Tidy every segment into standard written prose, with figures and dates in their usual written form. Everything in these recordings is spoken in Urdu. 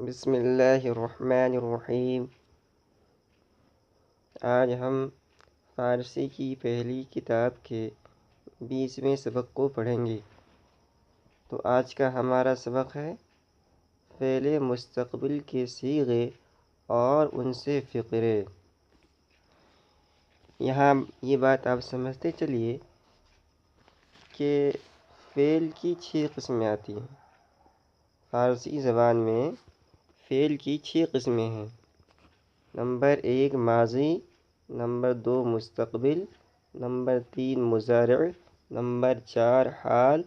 بسم اللہ الرحمن الرحیم۔ آج ہم فارسی کی پہلی کتاب کے 20ویں سبق کو پڑھیں گے۔ تو آج کا ہمارا سبق ہے فعل مستقبل کے صیغے اور ان سے فقرے۔ یہاں یہ بات آپ سمجھتے چلیے کہ فعل کی 6 قسمیں آتی ہیں۔ فارسی زبان میں فعل کی 6 قسمیں ہیں۔ نمبر 1 ماضی، نمبر 2 مستقبل، نمبر 3 مضارع، نمبر 4 حال،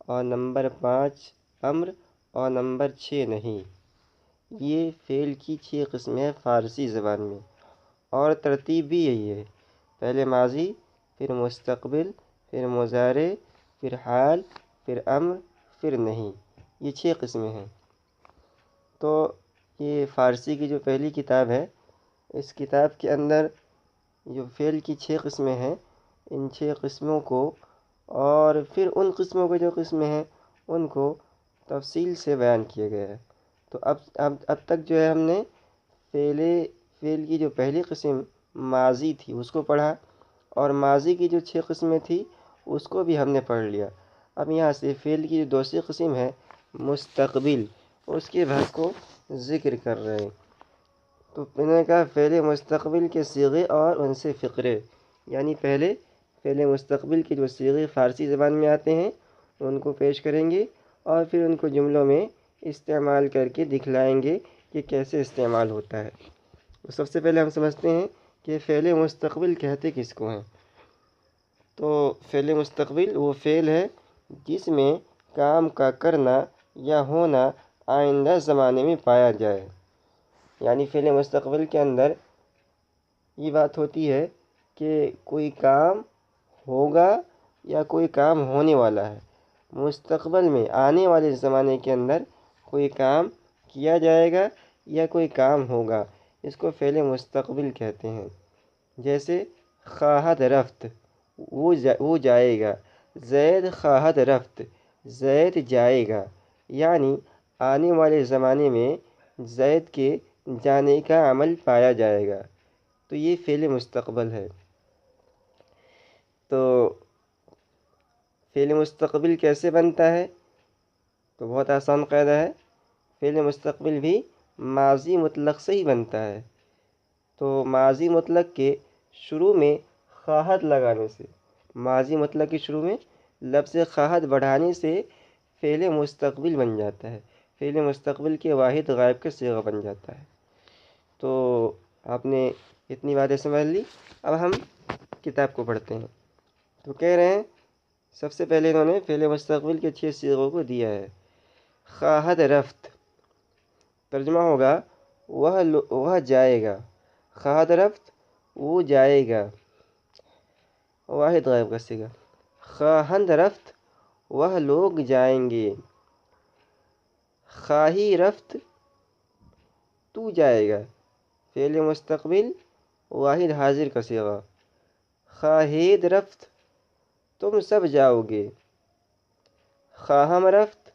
اور نمبر 5 امر، اور نمبر 6 نہیں۔ یہ فعل کی 6 قسمیں ہیں فارسی زبان میں، اور ترتیب بھی یہی ہے، پہلے ماضی، پھر مستقبل، پھر مضارع، پھر حال، پھر امر، پھر نہیں۔ یہ 6 قسمیں ہیں۔ تو یہ فارسی کی جو پہلی کتاب ہے، اس کتاب کے اندر جو فعل کی 6 قسمیں ہیں، ان 6 قسموں کو اور پھر ان قسموں کی جو قسمیں ہیں ان کو تفصیل سے بیان کیا گیا ہے۔ تو اب تک جو ہے ہم نے فعل کی جو پہلی قسم ماضی تھی اس کو پڑھا، اور ماضی کی جو 6 قسمیں تھی اس کو بھی ہم نے پڑھ لیا۔ اب یہاں سے فعل کی جو دوسری قسم ہے مستقبل، اس کے بحث کو ذکر کر رہے ہیں۔ تو انہوں نے کہا فعل مستقبل کے صیغے اور ان سے فقرے، یعنی پہلے فعل مستقبل کے جو صیغے فارسی زبان میں آتے ہیں ان کو پیش کریں گے، اور پھر ان کو جملوں میں استعمال کر کے دکھلائیں گے کہ کیسے استعمال ہوتا ہے۔ تو سب سے پہلے ہم سمجھتے ہیں کہ فعل مستقبل کہتے کس کو ہیں۔ تو فعل مستقبل وہ فعل ہے جس میں کام کا کرنا یا ہونا آئندہ زمانے میں پایا جائے۔ یعنی فعل مستقبل کے اندر یہ بات ہوتی ہے کہ کوئی کام ہوگا یا کوئی کام ہونے والا ہے، مستقبل میں آنے والے زمانے کے اندر کوئی کام کیا جائے گا یا کوئی کام ہوگا، اس کو فعل مستقبل کہتے ہیں۔ جیسے خواہد رفت، وہ جائے گا، زید خواہد رفت، زید جائے گا، یعنی آنے والے زمانے میں زید کے جانے کا عمل پایا جائے گا۔ تو یہ فعل مستقبل ہے۔ تو فعل مستقبل کیسے بنتا ہے؟ تو بہت آسان قاعدہ ہے، فعل مستقبل بھی ماضی مطلق سے ہی بنتا ہے۔ تو ماضی مطلق کے شروع میں خواہد لگانے سے، ماضی مطلق کے شروع میں لفظ خواہد بڑھانے سے فعل مستقبل بن جاتا ہے، فعل مستقبل کے واحد غائب کا صیغہ بن جاتا ہے۔ تو آپ نے اتنی باتیں سمجھ لی، اب ہم کتاب کو پڑھتے ہیں۔ تو کہہ رہے ہیں سب سے پہلے انہوں نے فعل مستقبل کے 6 صیغوں کو دیا ہے۔ خواہد رفت، ترجمہ ہوگا وہ جائے گا، خواہد رفت وہ جائے گا، واحد غائب کا صیغہ۔ خواہند رفت وہ لوگ جائیں گے، خواہی رفت تو جائے گا، فعل مستقبل واحد حاضر کا صیغہ۔ خواہید رفت تم سب جاؤ گے، خواہم رفت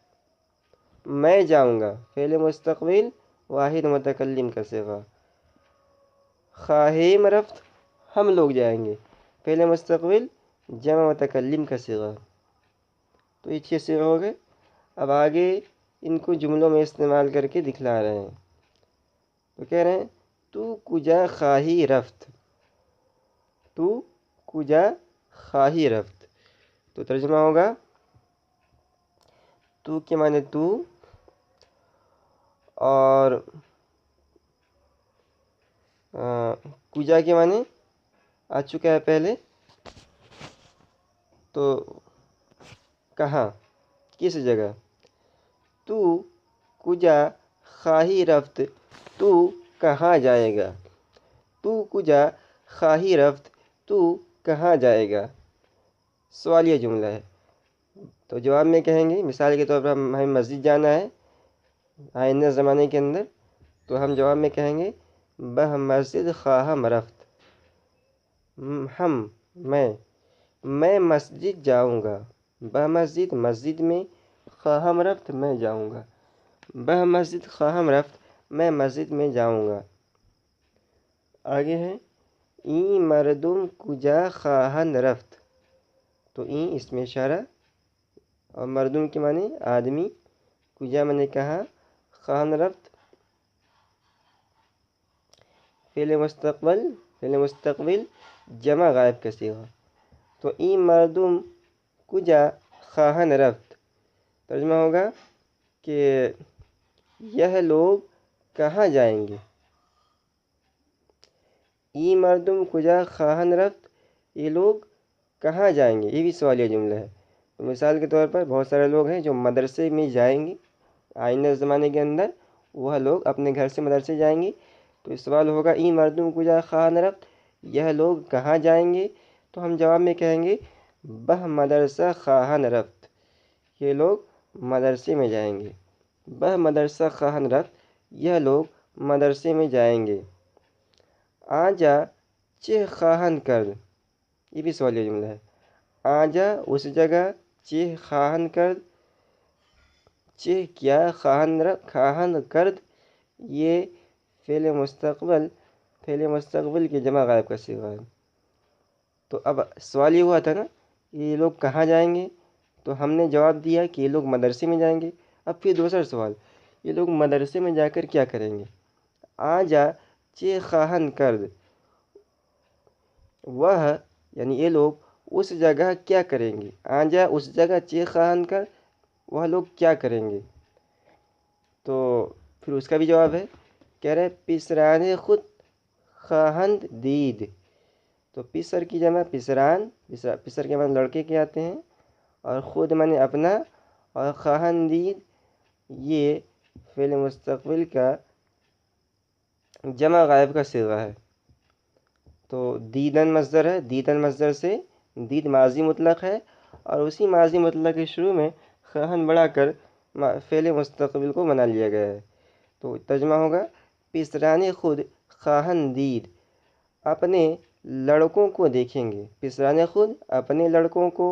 میں جاؤں گا، فعل مستقبل واحد متکلم کا صیغہ۔ خواہیم رفت ہم لوگ جائیں گے، فعل مستقبل جمع متکلم کا صیغہ۔ تو یہ 6 صیغے ہو گئے۔ اب آگے ان کو جملوں میں استعمال کر کے دکھلا رہے ہیں۔ تو کہہ رہے ہیں تو کجا خواہی رفت، تو کجا خواہی رفت۔ تو ترجمہ ہوگا تو کے معنی تو، اور کجا کے معنی آ چکا ہے پہلے، تو کہاں، کس جگہ۔ تو کجا خواہی رفت تو کہاں جائے گا، تو کجا خواہی رفت تو کہاں جائے گا، سوالیہ جملہ ہے۔ تو جواب میں کہیں گے، مثال کے طور پر ہمیں مسجد جانا ہے آئندہ زمانے کے اندر، تو ہم جواب میں کہیں گے بہ مسجد خواہم رفت، میں مسجد جاؤں گا، بہ مسجد مسجد میں، خواہم رفت میں جاؤں گا، بہ مسجد خواہم رفت میں مسجد میں جاؤں گا۔ آگے ہے این مردم کجا خواہند رفت، تو این اس میں اشارہ اور مردم کے معنی آدمی، کجا میں نے کہا، خواہند رفت فعل مستقبل جمع غائب کا صیغہ۔ تو این مردم کجا خواہند رفت ترجمہ ہوگا کہ یہ لوگ کہاں جائیں گے۔ این مردم کجا خواہند رفت، یہ لوگ کہاں جائیں گے، یہ بھی سوالیہ جملہ ہے۔ تو مثال کے طور پر بہت سارے لوگ ہیں جو مدرسے میں جائیں گے، آئندہ زمانے کے اندر وہ لوگ اپنے گھر سے مدرسے جائیں گے، تو سوال ہوگا این مردم کجا خواہند رفت، یہ لوگ کہاں جائیں گے، تو ہم جواب میں کہیں گے بہ مدرسہ خواہند رفت، یہ لوگ مدرسے میں جائیں گے۔ بہ مدرسہ خواہند رفت، یہ لوگ مدرسے میں جائیں گے۔ آجا چہ خواہند کرد، یہ بھی سوالیہ جملہ ہے۔ آجا اس جگہ، چہ خواہند کرد، چہ کیا، خواہند کرد یہ فعل مستقبل کے جمع غائب کا صیغہ ہے۔ تو اب سوال یہ ہوا تھا نا یہ لوگ کہاں جائیں گے، تو ہم نے جواب دیا کہ یہ لوگ مدرسے میں جائیں گے۔ اب پھر دوسرا سوال، یہ لوگ مدرسے میں جا کر کیا کریں گے۔ آجا چہ خواہند کرد، وہ یعنی یہ لوگ اس جگہ کیا کریں گے۔ آجا اس جگہ، چہ خواہند کرد وہ لوگ کیا کریں گے، تو پھر اس کا بھی جواب ہے، کہہ رہے پسران خود خواہند دید۔ تو پسر کی جمع پسران، پسر کے معنی لڑکے کے آتے ہیں، اور خود معنی اپنا، اور خواہند دید یہ فعل مستقبل کا جمع غائب کا صیغہ ہے۔ تو دیدن مصدر ہے، دیدن مصدر سے دید ماضی مطلق ہے، اور اسی ماضی مطلق کے شروع میں خواہند بڑھا کر فعل مستقبل کو بنا لیا گیا ہے۔ تو ترجمہ ہوگا پسران خود خواہند دید، اپنے لڑکوں کو دیکھیں گے۔ پسران خود اپنے لڑکوں کو،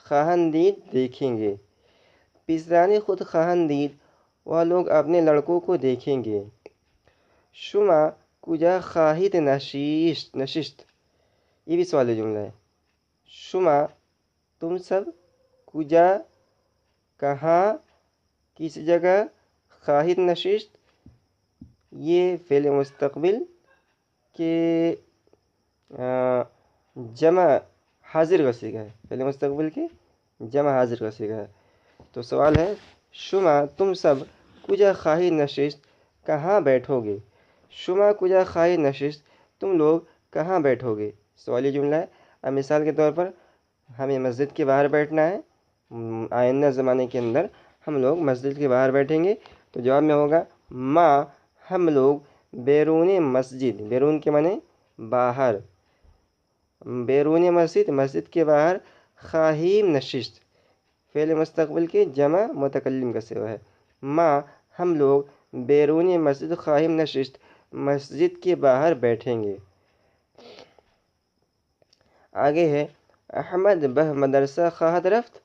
خواہند دید دیکھیں گے۔ پسران خود خواہند دید وہ لوگ اپنے لڑکوں کو دیکھیں گے۔ شما کجا خواہید نشست، یہ بھی سوالی جملہ ہے۔ شما تم سب، کجا کہاں، کس جگہ، خواہید نشست یہ فعل مستقبل کے جمع حاضر کا صیغہ ہے، فعل مستقبل کے جمع حاضر کا صیغہ ہے۔ تو سوال ہے شما تم سب کجا خواہید نشست کہاں بیٹھو گے۔ شما کجا خواہید نشست تم لوگ کہاں بیٹھو گے، سوالی جملہ ہے۔ اب مثال کے طور پر ہمیں مسجد کے باہر بیٹھنا ہے، آئندہ زمانے کے اندر ہم لوگ مسجد کے باہر بیٹھیں گے، تو جواب میں ہوگا ما ہم لوگ بیرون مسجد، بیرون کے معنی باہر، بیرون مسجد کے باہر خواہیم نشست فعل مستقبل کے جمع متکلم کا صیغہ ہے۔ ما ہم لوگ بیرون مسجد خواہیم نشست مسجد کے باہر بیٹھیں گے۔ آگے ہے احمد بہ مدرسہ خواہد رفت،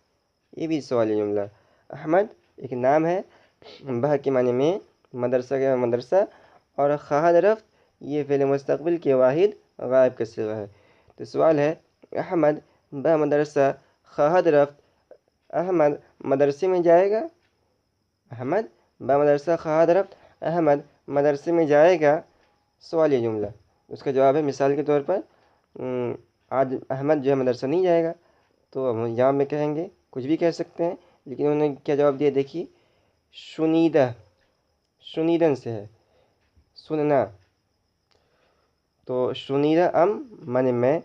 یہ بھی سوالی جملہ۔ احمد ایک نام ہے، بہ کے معنی میں، مدرسہ کے معنی مدرسہ، اور خواہد رفت یہ فعل مستقبل کے واحد غائب کا صیغہ ہے۔ تو سوال ہے احمد بہ مدرسہ خواہد رفت، احمد مدرسے میں جائے گا۔ احمد بہ مدرسہ خواہد رفت، احمد مدرسے میں جائے گا، سوالیہ جملہ۔ اس کا جواب ہے مثال کے طور پر آج احمد جو ہے مدرسہ نہیں جائے گا، تو ہم جواب میں کہیں گے کچھ بھی کہہ سکتے ہیں، لیکن انہوں نے کیا جواب دیا دیکھیے، شنیدہ، شنیدن سے ہے سننا، تو شنیدہ ام معنی میں،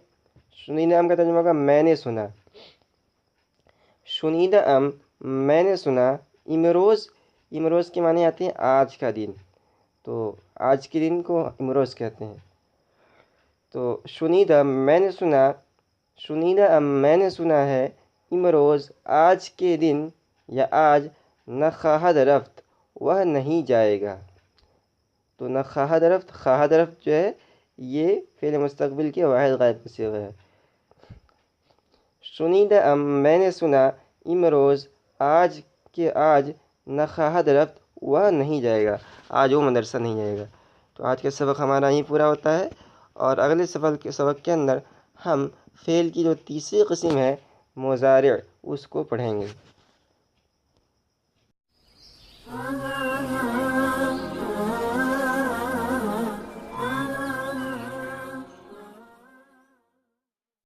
شنیدہ ام کا ترجمہ ہوگا میں نے سنا۔ شنیدہ ام میں نے سنا، امروز، امروز کے معنی آتے ہیں آج کا دن، تو آج کے دن کو امروز کہتے ہیں۔ تو شنیدہ میں نے سنا، شنیدہ ام میں نے سنا ہے، امروز آج کے دن یا آج، نہ خواہد رفت وہ نہیں جائے گا۔ تو نہ خواہد رفت جو ہے یہ فعل مستقبل کے واحد غائب کا صیغہ ہے۔ شنیدہ ام میں نے سنا، امروز آج کے آج، نہ خواہد رفت وہ نہیں جائے گا۔ آج وہ مدرسہ نہیں جائے گا۔ تو آج کا سبق ہمارا یہیں پورا ہوتا ہے، اور اگلے سبق کے اندر ہم فعل کی جو تیسری قسم ہے مضارع، اس کو پڑھیں گے۔